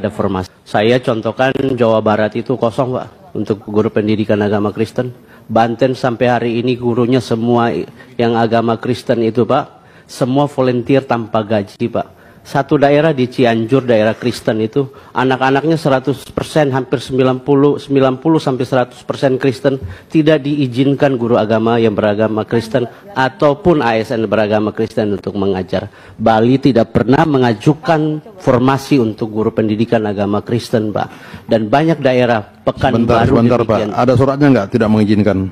ada formasi. Saya contohkan Jawa Barat itu kosong Pak untuk guru pendidikan agama Kristen. Banten sampai hari ini gurunya semua yang agama Kristen itu Pak, semua volunteer tanpa gaji Pak. Satu daerah di Cianjur, daerah Kristen itu, anak-anaknya 100%, hampir 90 sampai 100% Kristen, tidak diizinkan guru agama yang beragama Kristen ataupun ASN beragama Kristen untuk mengajar. Bali tidak pernah mengajukan formasi untuk guru pendidikan agama Kristen, Pak. Dan banyak daerah, Pekanbaru sebentar Pak, ada suratnya nggak tidak mengizinkan?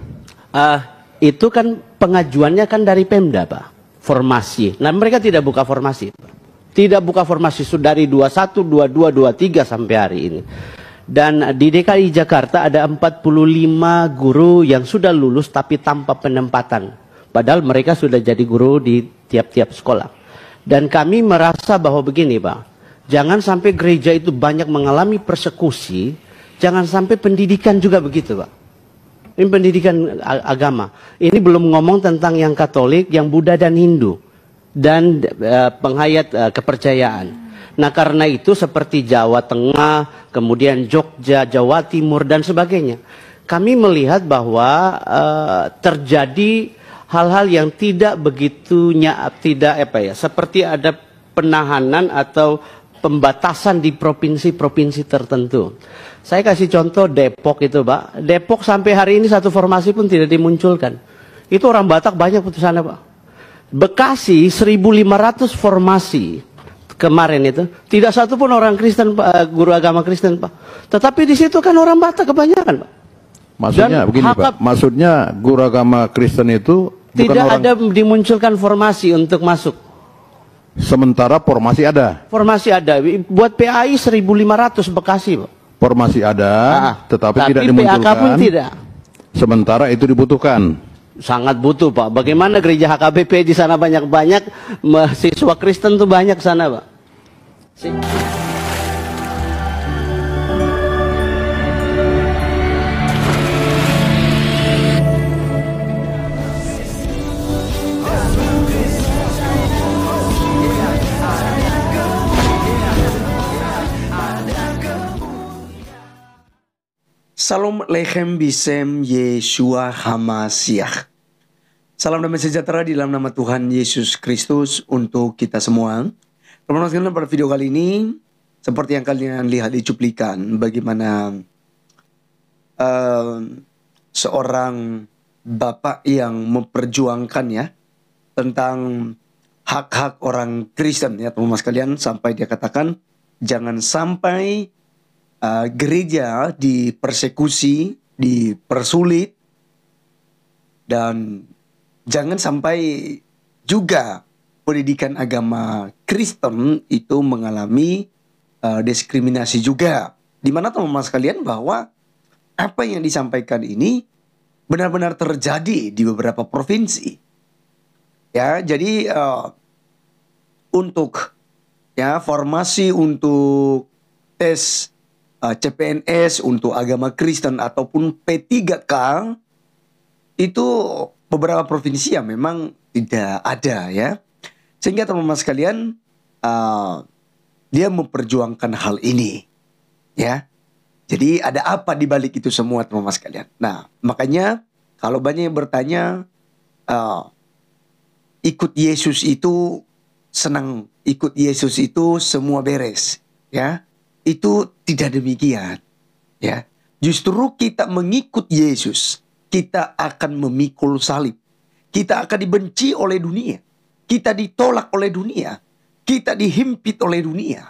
Itu kan pengajuannya kan dari Pemda, Pak. Formasi. Nah, mereka tidak buka formasi, Pak. Tidak buka formasi dari 21, 22, 23 sampai hari ini. Dan di DKI Jakarta ada 45 guru yang sudah lulus tapi tanpa penempatan. Padahal mereka sudah jadi guru di tiap-tiap sekolah. Dan kami merasa bahwa begini Pak, jangan sampai gereja itu banyak mengalami persekusi, jangan sampai pendidikan juga begitu Pak. Ini pendidikan agama. Ini belum ngomong tentang yang Katolik, yang Buddha dan Hindu. Dan penghayat kepercayaan. Nah karena itu seperti Jawa Tengah, kemudian Jogja, Jawa Timur dan sebagainya, kami melihat bahwa terjadi hal-hal yang tidak begitunya, seperti ada penahanan atau pembatasan di provinsi-provinsi tertentu. Saya kasih contoh Depok itu Pak, Depok sampai hari ini satu formasi pun tidak dimunculkan. Itu orang Batak banyak putusannya Pak. Bekasi 1.500 formasi kemarin itu, tidak satu pun orang Kristen, guru agama Kristen Pak. Tetapi di situ kan orang Batak kebanyakan Pak. Maksudnya begini Pak, maksudnya guru agama Kristen itu tidak ada dimunculkan formasi untuk masuk. Sementara formasi ada. Formasi ada, buat PAI 1.500 Bekasi Pak. Formasi ada, tetapi tidak dimunculkan. PAK pun tidak. Sementara itu dibutuhkan. Sangat butuh Pak. Bagaimana gereja HKBP di sana banyak-banyak, mahasiswa Kristen tuh banyak sana Pak. Salam Lechem Bisem Yeshua Hamasiah. Salam damai sejahtera di dalam nama Tuhan Yesus Kristus untuk kita semua. Teman-teman sekalian, pada video kali ini, seperti yang kalian lihat di cuplikan, bagaimana seorang bapak yang memperjuangkan ya tentang hak-hak orang Kristen ya teman-teman sekalian, sampai dia katakan jangan sampai gereja dipersekusi, dipersulit, dan jangan sampai juga pendidikan agama Kristen itu mengalami diskriminasi juga. Dimana teman-teman sekalian bahwa apa yang disampaikan ini benar-benar terjadi di beberapa provinsi. Ya, jadi untuk ya formasi untuk tes CPNS untuk agama Kristen ataupun P3K itu beberapa provinsi yang memang tidak ada ya. Sehingga teman-teman sekalian dia memperjuangkan hal ini ya. Jadi ada apa di balik itu semua teman-teman sekalian. Nah makanya kalau banyak yang bertanya ikut Yesus itu senang, ikut Yesus itu semua beres ya. Itu tidak demikian ya. Justru kita mengikut Yesus, kita akan memikul salib. Kita akan dibenci oleh dunia. Kita ditolak oleh dunia. Kita dihimpit oleh dunia.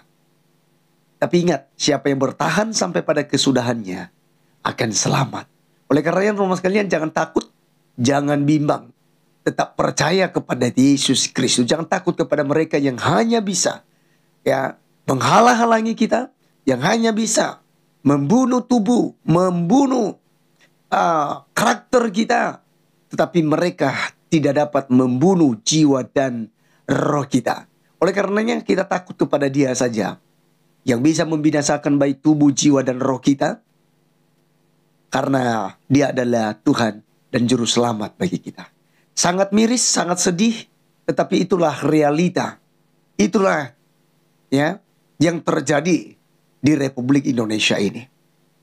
Tapi ingat, siapa yang bertahan sampai pada kesudahannya akan selamat. Oleh karena itu teman-teman sekalian, jangan takut, jangan bimbang. Tetap percaya kepada Yesus Kristus. Jangan takut kepada mereka yang hanya bisa ya menghalang-halangi kita, yang hanya bisa membunuh tubuh, membunuh karakter kita. Tetapi mereka tidak dapat membunuh jiwa dan roh kita. Oleh karenanya kita takut kepada Dia saja, yang bisa membinasakan baik tubuh, jiwa dan roh kita. Karena Dia adalah Tuhan dan Juru Selamat bagi kita. Sangat miris, sangat sedih, tetapi itulah realita. Itulah ya yang terjadi di Republik Indonesia ini.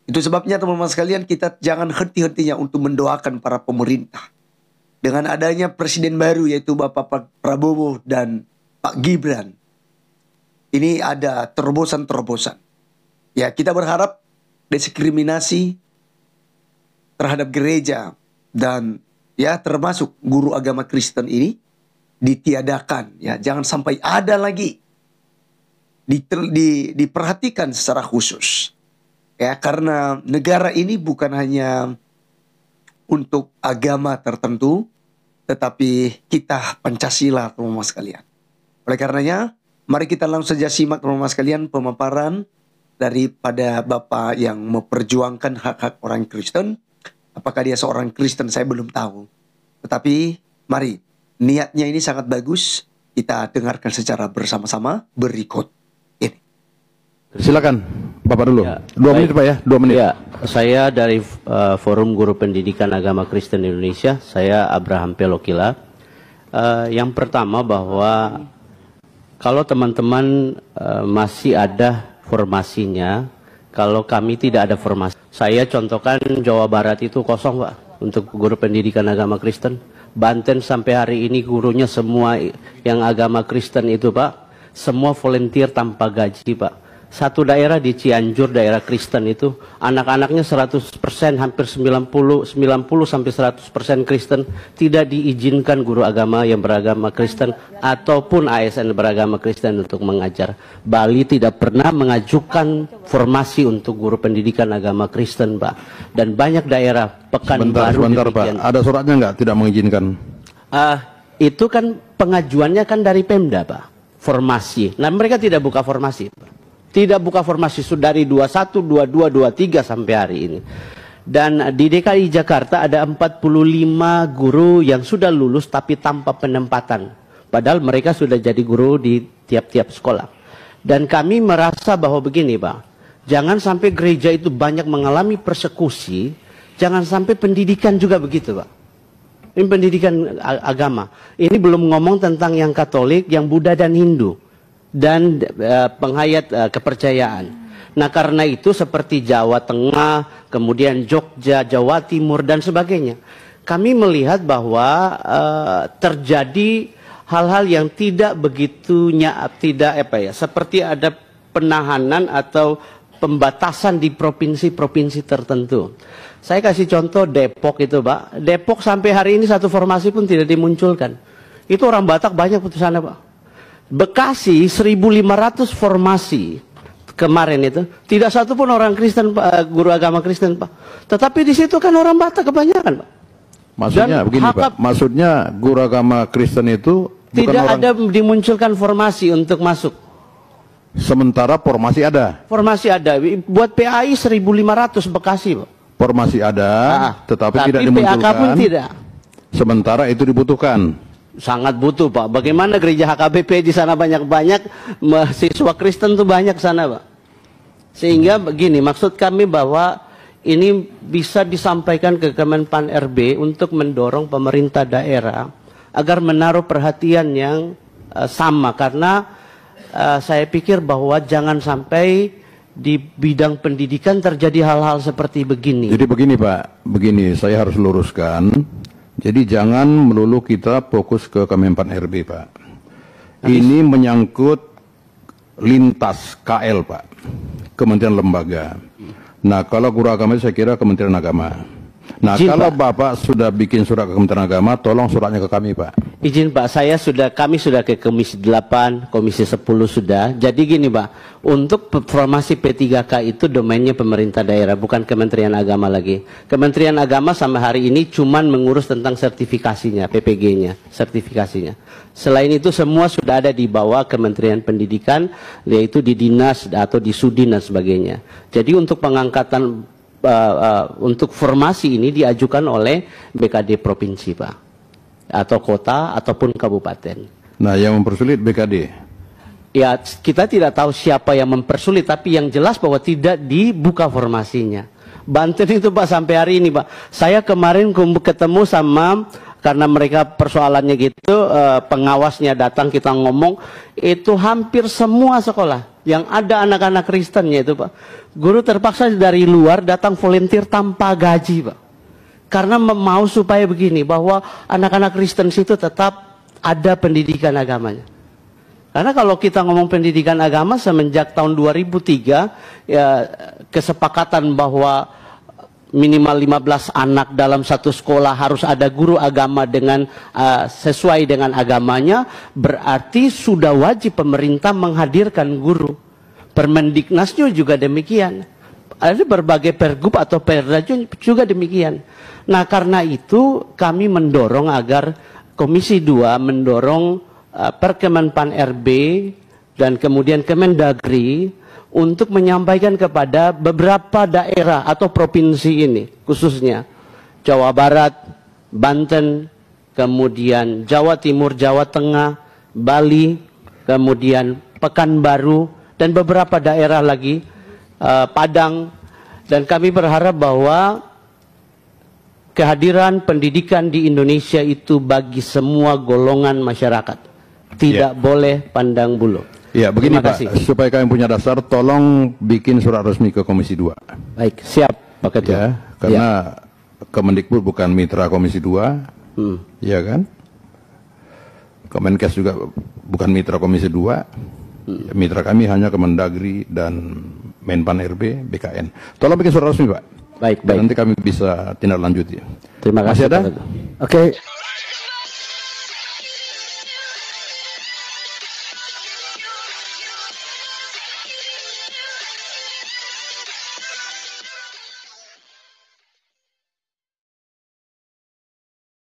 Itu sebabnya teman-teman sekalian, kita jangan henti-hentinya untuk mendoakan para pemerintah. Dengan adanya presiden baru yaitu Bapak Prabowo dan Pak Gibran, ini ada terobosan-terobosan. Ya, kita berharap diskriminasi terhadap gereja dan ya termasuk guru agama Kristen ini ditiadakan. Ya, jangan sampai ada lagi. Diperhatikan secara khusus. Ya, karena negara ini bukan hanya untuk agama tertentu, tetapi kita Pancasila, teman-teman sekalian. Oleh karenanya, mari kita langsung saja simak, teman-teman sekalian, pemaparan daripada Bapak yang memperjuangkan hak-hak orang Kristen. Apakah dia seorang Kristen, saya belum tahu. Tetapi, mari, niatnya ini sangat bagus. Kita dengarkan secara bersama-sama berikut. Silakan, Bapak dulu. Ya, 2 menit Pak ya, 2 menit. Ya, saya dari Forum Guru Pendidikan Agama Kristen Indonesia, saya Abraham Pelokila. Yang pertama bahwa kalau teman-teman masih ada formasinya, kalau kami tidak ada formasi. Saya contohkan Jawa Barat itu kosong Pak, untuk guru pendidikan agama Kristen. Banten sampai hari ini gurunya semua yang agama Kristen itu Pak, semua volunteer tanpa gaji Pak. Satu daerah di Cianjur, daerah Kristen itu, anak-anaknya 100%, hampir 90 sampai 100% Kristen, tidak diizinkan guru agama yang beragama Kristen ataupun ASN beragama Kristen untuk mengajar. Bali tidak pernah mengajukan formasi untuk guru pendidikan agama Kristen, Pak. Dan banyak daerah, Pekanbaru. Sebentar Pak, ada suratnya nggak tidak mengizinkan? Itu kan pengajuannya kan dari Pemda, Pak. Formasi. Nah, mereka tidak buka formasi, Pak. Tidak buka formasi dari 21, 22, 23 sampai hari ini. Dan di DKI Jakarta ada 45 guru yang sudah lulus tapi tanpa penempatan. Padahal mereka sudah jadi guru di tiap-tiap sekolah. Dan kami merasa bahwa begini Pak, jangan sampai gereja itu banyak mengalami persekusi, jangan sampai pendidikan juga begitu Pak. Ini pendidikan agama. Ini belum ngomong tentang yang Katolik, yang Buddha dan Hindu. Dan penghayat kepercayaan. Nah karena itu seperti Jawa Tengah, kemudian Jogja, Jawa Timur dan sebagainya, kami melihat bahwa terjadi hal-hal yang tidak begitunya, seperti ada penahanan atau pembatasan di provinsi-provinsi tertentu. Saya kasih contoh Depok itu Pak, Depok sampai hari ini satu formasi pun tidak dimunculkan. Itu orang Batak banyak putusannya Pak. Bekasi 1.500 formasi kemarin itu, tidak satu pun orang Kristen, guru agama Kristen Pak. Tetapi di situ kan orang Batak kebanyakan Pak. Maksudnya begini Pak, maksudnya guru agama Kristen itu tidak ada dimunculkan formasi untuk masuk. Sementara formasi ada. Formasi ada, buat PAI 1.500 Bekasi Pak. Formasi ada, tetapi tidak dimunculkan. PAK pun tidak. Sementara itu dibutuhkan. Sangat butuh Pak. Bagaimana gereja HKBP di sana banyak-banyak, mahasiswa Kristen tuh banyak sana Pak. Sehingga begini, maksud kami bahwa ini bisa disampaikan ke Kemenpan RB untuk mendorong pemerintah daerah agar menaruh perhatian yang sama. Karena saya pikir bahwa jangan sampai di bidang pendidikan terjadi hal-hal seperti begini. Jadi begini Pak, begini saya harus luruskan. Jadi jangan melulu kita fokus ke Kemenpan RB Pak. Ini menyangkut lintas KL Pak, Kementerian Lembaga. Nah kalau guru agama saya kira Kementerian Agama. Nah kalau Bapak sudah bikin surat ke Kementerian Agama, tolong suratnya ke kami Pak. Izin Pak, kami sudah ke Komisi 8, Komisi 10 sudah. Jadi gini Pak, untuk formasi P3K itu domainnya pemerintah daerah, bukan Kementerian Agama lagi. Kementerian Agama sampai hari ini cuman mengurus tentang sertifikasinya, PPG-nya, sertifikasinya. Selain itu semua sudah ada di bawah Kementerian Pendidikan, yaitu di dinas atau di sudin dan sebagainya. Jadi untuk pengangkatan untuk formasi ini diajukan oleh BKD provinsi Pak, atau kota ataupun kabupaten. Nah yang mempersulit BKD? Ya kita tidak tahu siapa yang mempersulit, tapi yang jelas bahwa tidak dibuka formasinya. Banten itu Pak sampai hari ini Pak, saya kemarin ketemu sama karena mereka persoalannya gitu, pengawasnya datang, kita ngomong, itu hampir semua sekolah yang ada anak-anak Kristennya itu Pak, guru terpaksa dari luar datang volunteer tanpa gaji Pak, karena mau supaya begini, bahwa anak-anak Kristen situ tetap ada pendidikan agamanya. Karena kalau kita ngomong pendidikan agama semenjak tahun 2003, ya, kesepakatan bahwa minimal 15 anak dalam satu sekolah harus ada guru agama dengan sesuai dengan agamanya, berarti sudah wajib pemerintah menghadirkan guru. Permendiknasnya juga demikian. Ada berbagai pergub atau perda juga demikian. Nah, karena itu kami mendorong agar Komisi 2 mendorong Perkemenpan RB dan kemudian Kemendagri untuk menyampaikan kepada beberapa daerah atau provinsi ini, khususnya Jawa Barat, Banten, kemudian Jawa Timur, Jawa Tengah, Bali, kemudian Pekanbaru, dan beberapa daerah lagi, Padang. Dan kami berharap bahwa kehadiran pendidikan di Indonesia itu bagi semua golongan masyarakat. Tidak boleh pandang bulu. Ya, begini Terima Pak, kasih. supaya kami punya dasar, tolong bikin surat resmi ke Komisi 2. Baik, siap Pak Ketua. Ya, karena Kemendikbud bukan mitra Komisi 2, ya kan? Kemenkes juga bukan mitra Komisi 2. Mitra kami hanya Kemendagri dan Menpan RB, BKN. Tolong bikin surat resmi Pak. Baik, Dan baik. nanti kami bisa tindak lanjuti. Terima Masih kasih. ada? Pak Ketua. Oke.